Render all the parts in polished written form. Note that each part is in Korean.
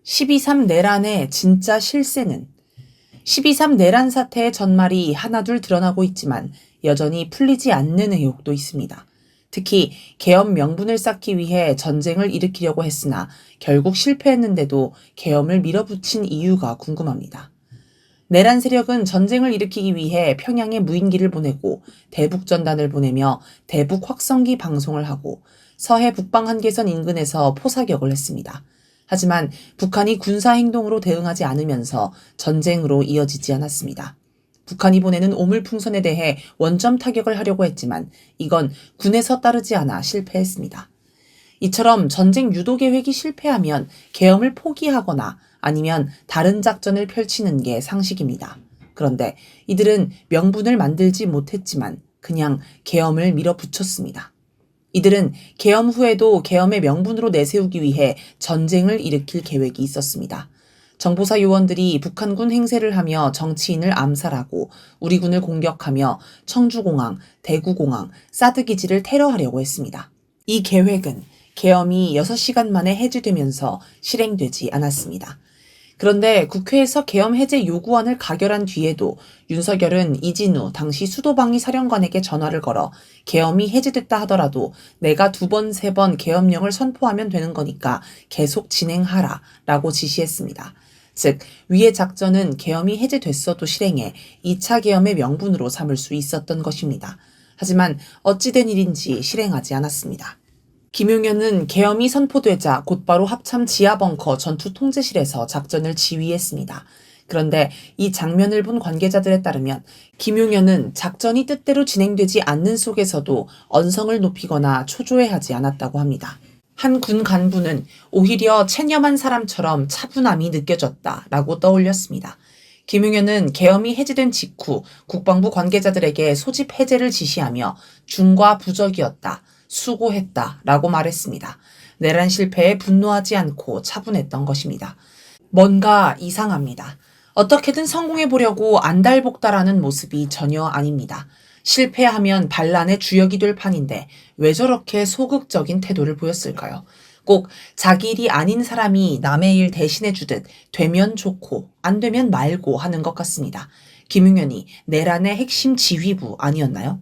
12.3 내란의 진짜 실세는 12.3 내란 사태의 전말이 하나둘 드러나고 있지만 여전히 풀리지 않는 의혹도 있습니다. 특히 계엄 명분을 쌓기 위해 전쟁을 일으키려고 했으나 결국 실패했는데도 계엄을 밀어붙인 이유가 궁금합니다. 내란 세력은 전쟁을 일으키기 위해 평양에 무인기를 보내고 대북전단을 보내며 대북 확성기 방송을 하고 서해 북방 한계선 인근에서 포사격을 했습니다. 하지만 북한이 군사행동으로 대응하지 않으면서 전쟁으로 이어지지 않았습니다. 북한이 보내는 오물풍선에 대해 원점 타격을 하려고 했지만 이건 군에서 따르지 않아 실패했습니다. 이처럼 전쟁 유도 계획이 실패하면 계엄을 포기하거나 아니면 다른 작전을 펼치는 게 상식입니다. 그런데 이들은 명분을 만들지 못했지만 그냥 계엄을 밀어붙였습니다. 이들은 계엄 후에도 계엄의 명분으로 내세우기 위해 전쟁을 일으킬 계획이 있었습니다. 정보사 요원들이 북한군 행세를 하며 정치인을 암살하고 우리 군을 공격하며 청주공항, 대구공항, 사드기지를 테러하려고 했습니다. 이 계획은 계엄이 6시간 만에 해제되면서 실행되지 않았습니다. 그런데 국회에서 계엄 해제 요구안을 가결한 뒤에도 윤석열은 이진우 당시 수도방위 사령관에게 전화를 걸어 계엄이 해제됐다 하더라도 내가 2번, 3번 계엄령을 선포하면 되는 거니까 계속 진행하라 라고 지시했습니다. 즉 위의 작전은 계엄이 해제됐어도 실행해 2차 계엄의 명분으로 삼을 수 있었던 것입니다. 하지만 어찌된 일인지 실행하지 않았습니다. 김용현은 계엄이 선포되자 곧바로 합참 지하벙커 전투통제실에서 작전을 지휘했습니다. 그런데 이 장면을 본 관계자들에 따르면 김용현은 작전이 뜻대로 진행되지 않는 속에서도 언성을 높이거나 초조해하지 않았다고 합니다. 한 군 간부는 오히려 체념한 사람처럼 차분함이 느껴졌다라고 떠올렸습니다. 김용현은 계엄이 해제된 직후 국방부 관계자들에게 소집 해제를 지시하며 중과 부적이었다. 수고했다 라고 말했습니다. 내란 실패에 분노하지 않고 차분했던 것입니다. 뭔가 이상합니다. 어떻게든 성공해보려고 안달복달하는 모습이 전혀 아닙니다. 실패하면 반란의 주역이 될 판인데 왜 저렇게 소극적인 태도를 보였을까요? 꼭 자기 일이 아닌 사람이 남의 일 대신해주듯 되면 좋고 안 되면 말고 하는 것 같습니다. 김용현이 내란의 핵심 지휘부 아니었나요?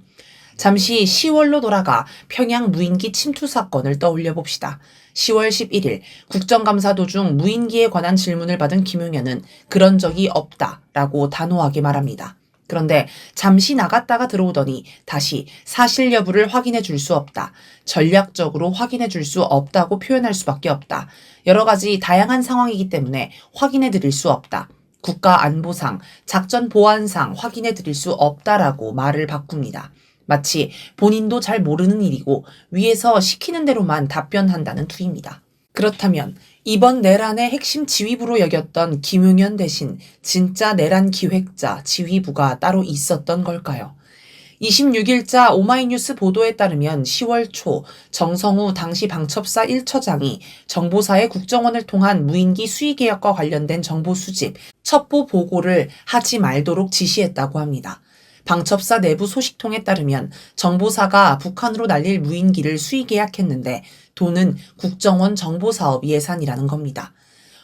잠시 10월로 돌아가 평양 무인기 침투 사건을 떠올려 봅시다. 10월 11일 국정감사 도중 무인기에 관한 질문을 받은 김용현은 그런 적이 없다라고 단호하게 말합니다. 그런데 잠시 나갔다가 들어오더니 다시 사실 여부를 확인해 줄 수 없다. 전략적으로 확인해 줄 수 없다고 표현할 수밖에 없다. 여러 가지 다양한 상황이기 때문에 확인해 드릴 수 없다. 국가안보상, 작전보안상 확인해 드릴 수 없다라고 말을 바꿉니다. 마치 본인도 잘 모르는 일이고 위에서 시키는 대로만 답변한다는 투입니다. 그렇다면 이번 내란의 핵심 지휘부로 여겼던 김용현 대신 진짜 내란 기획자, 지휘부가 따로 있었던 걸까요? 26일자 오마이뉴스 보도에 따르면 10월 초 정성우 당시 방첩사 1처장이 정보사의 국정원을 통한 무인기 수의 계약과 관련된 정보 수집, 첩보 보고를 하지 말도록 지시했다고 합니다. 방첩사 내부 소식통에 따르면 정보사가 북한으로 날릴 무인기를 수의 계약했는데 돈은 국정원 정보사업 예산이라는 겁니다.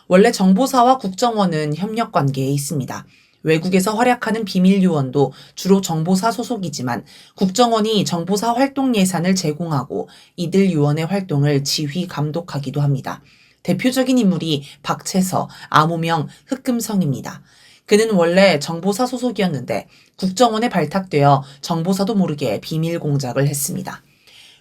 원래 정보사와 국정원은 협력 관계에 있습니다. 외국에서 활약하는 비밀 요원도 주로 정보사 소속이지만 국정원이 정보사 활동 예산을 제공하고 이들 요원의 활동을 지휘 감독하기도 합니다. 대표적인 인물이 박채서, 암호명 흑금성입니다. 그는 원래 정보사 소속이었는데 국정원에 발탁되어 정보사도 모르게 비밀 공작을 했습니다.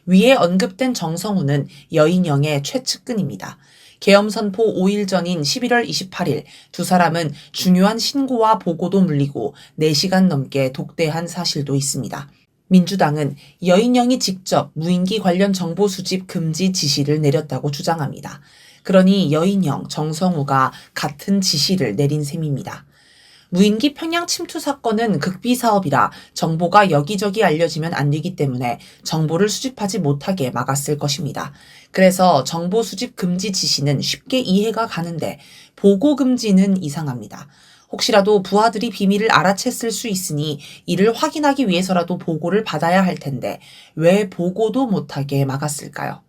위에 언급된 정성우는 여인영의 최측근입니다. 계엄 선포 5일 전인 11월 28일 두 사람은 중요한 신고와 보고도 물리고 4시간 넘게 독대한 사실도 있습니다. 민주당은 여인영이 직접 무인기 관련 정보 수집 금지 지시를 내렸다고 주장합니다. 그러니 여인영, 정성우가 같은 지시를 내린 셈입니다. 무인기 평양 침투 사건은 극비 사업이라 정보가 여기저기 알려지면 안 되기 때문에 정보를 수집하지 못하게 막았을 것입니다. 그래서 정보 수집 금지 지시는 쉽게 이해가 가는데 보고 금지는 이상합니다. 혹시라도 부하들이 비밀을 알아챘을 수 있으니 이를 확인하기 위해서라도 보고를 받아야 할 텐데 왜 보고도 못하게 막았을까요?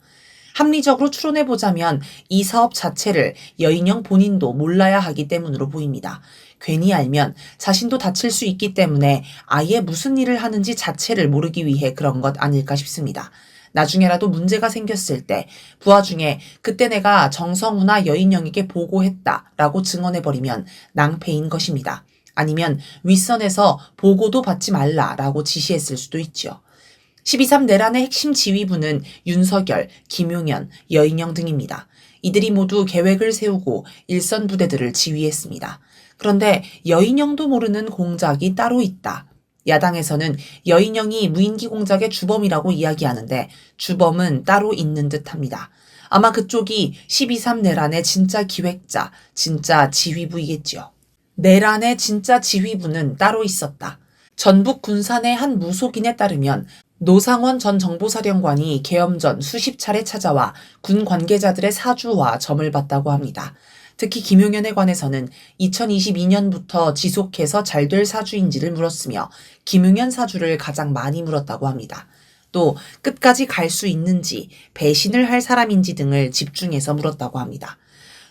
합리적으로 추론해보자면 이 사업 자체를 여인영 본인도 몰라야 하기 때문으로 보입니다. 괜히 알면 자신도 다칠 수 있기 때문에 아예 무슨 일을 하는지 자체를 모르기 위해 그런 것 아닐까 싶습니다. 나중에라도 문제가 생겼을 때 부하 중에 그때 내가 정성우나 여인영에게 보고했다라고 증언해버리면 낭패인 것입니다. 아니면 윗선에서 보고도 받지 말라라고 지시했을 수도 있죠. 12.3 내란의 핵심 지휘부는 윤석열, 김용현, 여인영 등입니다. 이들이 모두 계획을 세우고 일선 부대들을 지휘했습니다. 그런데 여인영도 모르는 공작이 따로 있다. 야당에서는 여인영이 무인기 공작의 주범이라고 이야기하는데 주범은 따로 있는 듯합니다. 아마 그쪽이 12.3 내란의 진짜 기획자, 진짜 지휘부이겠지요. 내란의 진짜 지휘부는 따로 있었다. 전북 군산의 한 무속인에 따르면 노상원 전 정보사령관이 계엄 전 수십 차례 찾아와 군 관계자들의 사주와 점을 봤다고 합니다. 특히 김용현에 관해서는 2022년부터 지속해서 잘 될 사주인지를 물었으며 김용현 사주를 가장 많이 물었다고 합니다. 또 끝까지 갈 수 있는지, 배신을 할 사람인지 등을 집중해서 물었다고 합니다.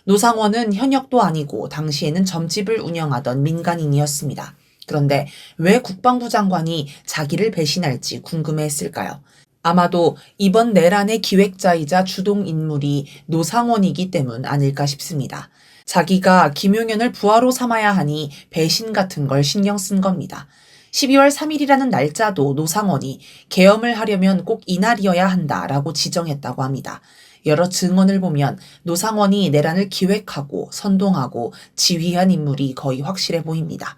노상원은 현역도 아니고 당시에는 점집을 운영하던 민간인이었습니다. 그런데 왜 국방부 장관이 자기를 배신할지 궁금해했을까요? 아마도 이번 내란의 기획자이자 주동 인물이 노상원이기 때문 아닐까 싶습니다. 자기가 김용현을 부하로 삼아야 하니 배신 같은 걸 신경 쓴 겁니다. 12월 3일이라는 날짜도 노상원이 계엄을 하려면 꼭 이날이어야 한다라고 지정했다고 합니다. 여러 증언을 보면 노상원이 내란을 기획하고 선동하고 지휘한 인물이 거의 확실해 보입니다.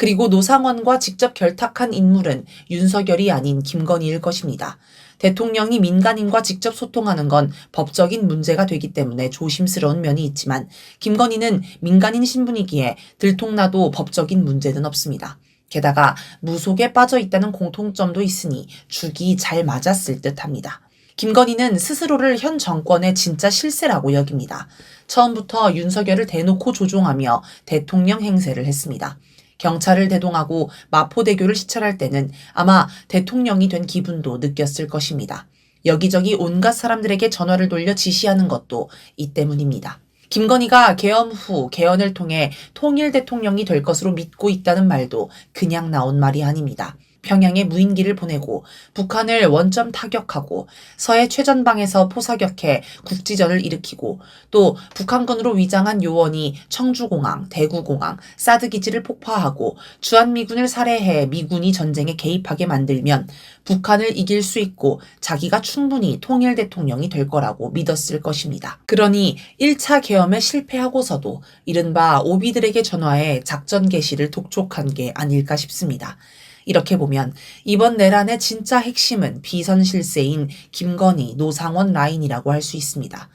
그리고 노상원과 직접 결탁한 인물은 윤석열이 아닌 김건희일 것입니다. 대통령이 민간인과 직접 소통하는 건 법적인 문제가 되기 때문에 조심스러운 면이 있지만 김건희는 민간인 신분이기에 들통나도 법적인 문제는 없습니다. 게다가 무속에 빠져 있다는 공통점도 있으니 죽이 잘 맞았을 듯합니다. 김건희는 스스로를 현 정권의 진짜 실세라고 여깁니다. 처음부터 윤석열을 대놓고 조종하며 대통령 행세를 했습니다. 경찰을 대동하고 마포대교를 시찰할 때는 아마 대통령이 된 기분도 느꼈을 것입니다. 여기저기 온갖 사람들에게 전화를 돌려 지시하는 것도 이 때문입니다. 김건희가 계엄 후 개헌을 통해 통일 대통령이 될 것으로 믿고 있다는 말도 그냥 나온 말이 아닙니다. 평양에 무인기를 보내고 북한을 원점 타격하고 서해 최전방에서 포사격해 국지전을 일으키고 또 북한군으로 위장한 요원이 청주공항, 대구공항, 사드기지를 폭파하고 주한미군을 살해해 미군이 전쟁에 개입하게 만들면 북한을 이길 수 있고 자기가 충분히 통일 대통령이 될 거라고 믿었을 것입니다. 그러니 1차 계엄에 실패하고서도 이른바 오비들에게 전화해 작전 개시를 독촉한 게 아닐까 싶습니다. 이렇게 보면 이번 내란의 진짜 핵심은 비선실세인 김건희, 노상원 라인이라고 할 수 있습니다.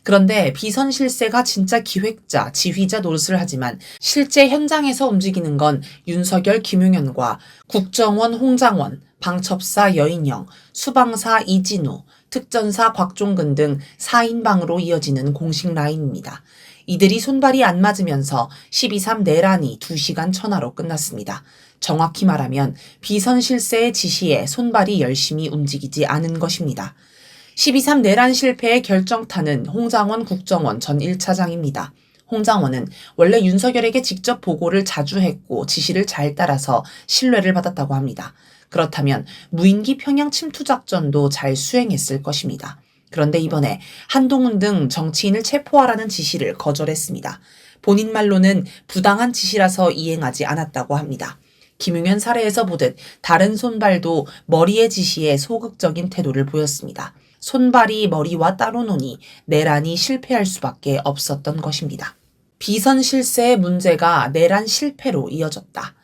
그런데 비선실세가 진짜 기획자, 지휘자 노릇을 하지만 실제 현장에서 움직이는 건 윤석열, 김용현과 국정원, 홍장원, 방첩사 여인영, 수방사 이진우, 특전사 곽종근 등 4인방으로 이어지는 공식 라인입니다. 이들이 손발이 안 맞으면서 12.3 내란이 2시간 천하로 끝났습니다. 정확히 말하면 비선실세의 지시에 손발이 열심히 움직이지 않은 것입니다. 12.3 내란 실패의 결정타는 홍장원 국정원 전 1차장입니다. 홍장원은 원래 윤석열에게 직접 보고를 자주 했고 지시를 잘 따라서 신뢰를 받았다고 합니다. 그렇다면 무인기 평양 침투 작전도 잘 수행했을 것입니다. 그런데 이번에 한동훈 등 정치인을 체포하라는 지시를 거절했습니다. 본인 말로는 부당한 지시라서 이행하지 않았다고 합니다. 김용현 사례에서 보듯 다른 손발도 머리의 지시에 소극적인 태도를 보였습니다. 손발이 머리와 따로 노니 내란이 실패할 수밖에 없었던 것입니다. 비선실세의 문제가 내란 실패로 이어졌다.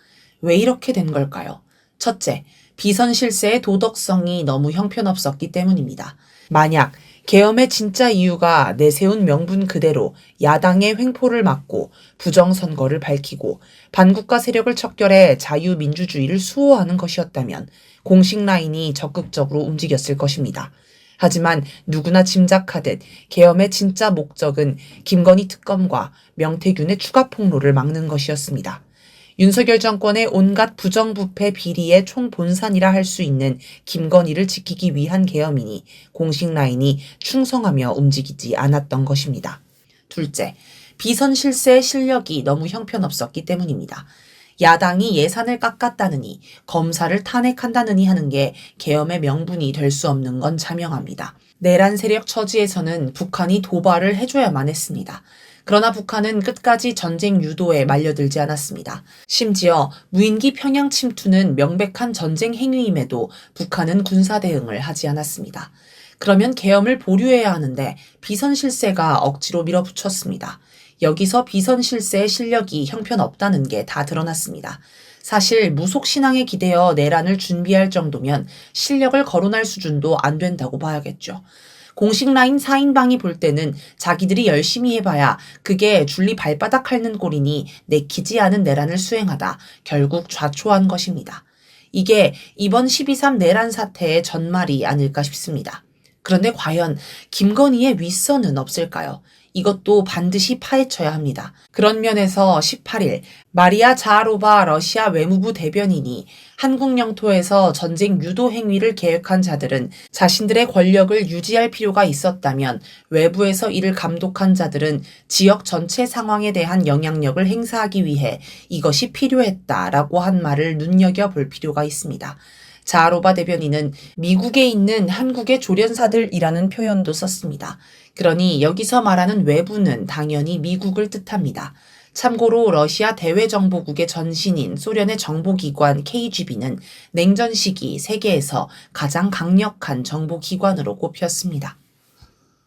왜 이렇게 된 걸까요? 첫째, 비선실세의 도덕성이 너무 형편없었기 때문입니다. 만약 계엄의 진짜 이유가 내세운 명분 그대로 야당의 횡포를 막고 부정선거를 밝히고 반국가 세력을 척결해 자유민주주의를 수호하는 것이었다면 공식 라인이 적극적으로 움직였을 것입니다. 하지만 누구나 짐작하듯 계엄의 진짜 목적은 김건희 특검과 명태균의 추가 폭로를 막는 것이었습니다. 윤석열 정권의 온갖 부정부패 비리의 총본산이라 할 수 있는 김건희를 지키기 위한 계엄이니 공식 라인이 충성하며 움직이지 않았던 것입니다. 둘째, 비선 실세의 실력이 너무 형편없었기 때문입니다. 야당이 예산을 깎았다느니 검사를 탄핵한다느니 하는 게 계엄의 명분이 될 수 없는 건 자명합니다. 내란 세력 처지에서는 북한이 도발을 해줘야만 했습니다. 그러나 북한은 끝까지 전쟁 유도에 말려들지 않았습니다. 심지어 무인기 평양 침투는 명백한 전쟁 행위임에도 북한은 군사 대응을 하지 않았습니다. 그러면 계엄을 보류해야 하는데 비선 실세가 억지로 밀어붙였습니다. 여기서 비선 실세의 실력이 형편없다는 게 다 드러났습니다. 사실 무속 신앙에 기대어 내란을 준비할 정도면 실력을 거론할 수준도 안 된다고 봐야겠죠. 공식 라인 4인방이 볼 때는 자기들이 열심히 해봐야 그게 줄리 발바닥 핥는 꼴이니 내키지 않은 내란을 수행하다 결국 좌초한 것입니다. 이게 이번 12.3 내란 사태의 전말이 아닐까 싶습니다. 그런데 과연 김건희의 윗선은 없을까요? 이것도 반드시 파헤쳐야 합니다. 그런 면에서 18일 마리아 자하로바 러시아 외무부 대변인이 한국 영토에서 전쟁 유도 행위를 계획한 자들은 자신들의 권력을 유지할 필요가 있었다면 외부에서 이를 감독한 자들은 지역 전체 상황에 대한 영향력을 행사하기 위해 이것이 필요했다라고 한 말을 눈여겨볼 필요가 있습니다. 자하로바 대변인은 미국에 있는 한국의 조련사들이라는 표현도 썼습니다. 그러니 여기서 말하는 외부는 당연히 미국을 뜻합니다. 참고로 러시아 대외정보국의 전신인 소련의 정보기관 KGB는 냉전 시기 세계에서 가장 강력한 정보기관으로 꼽혔습니다.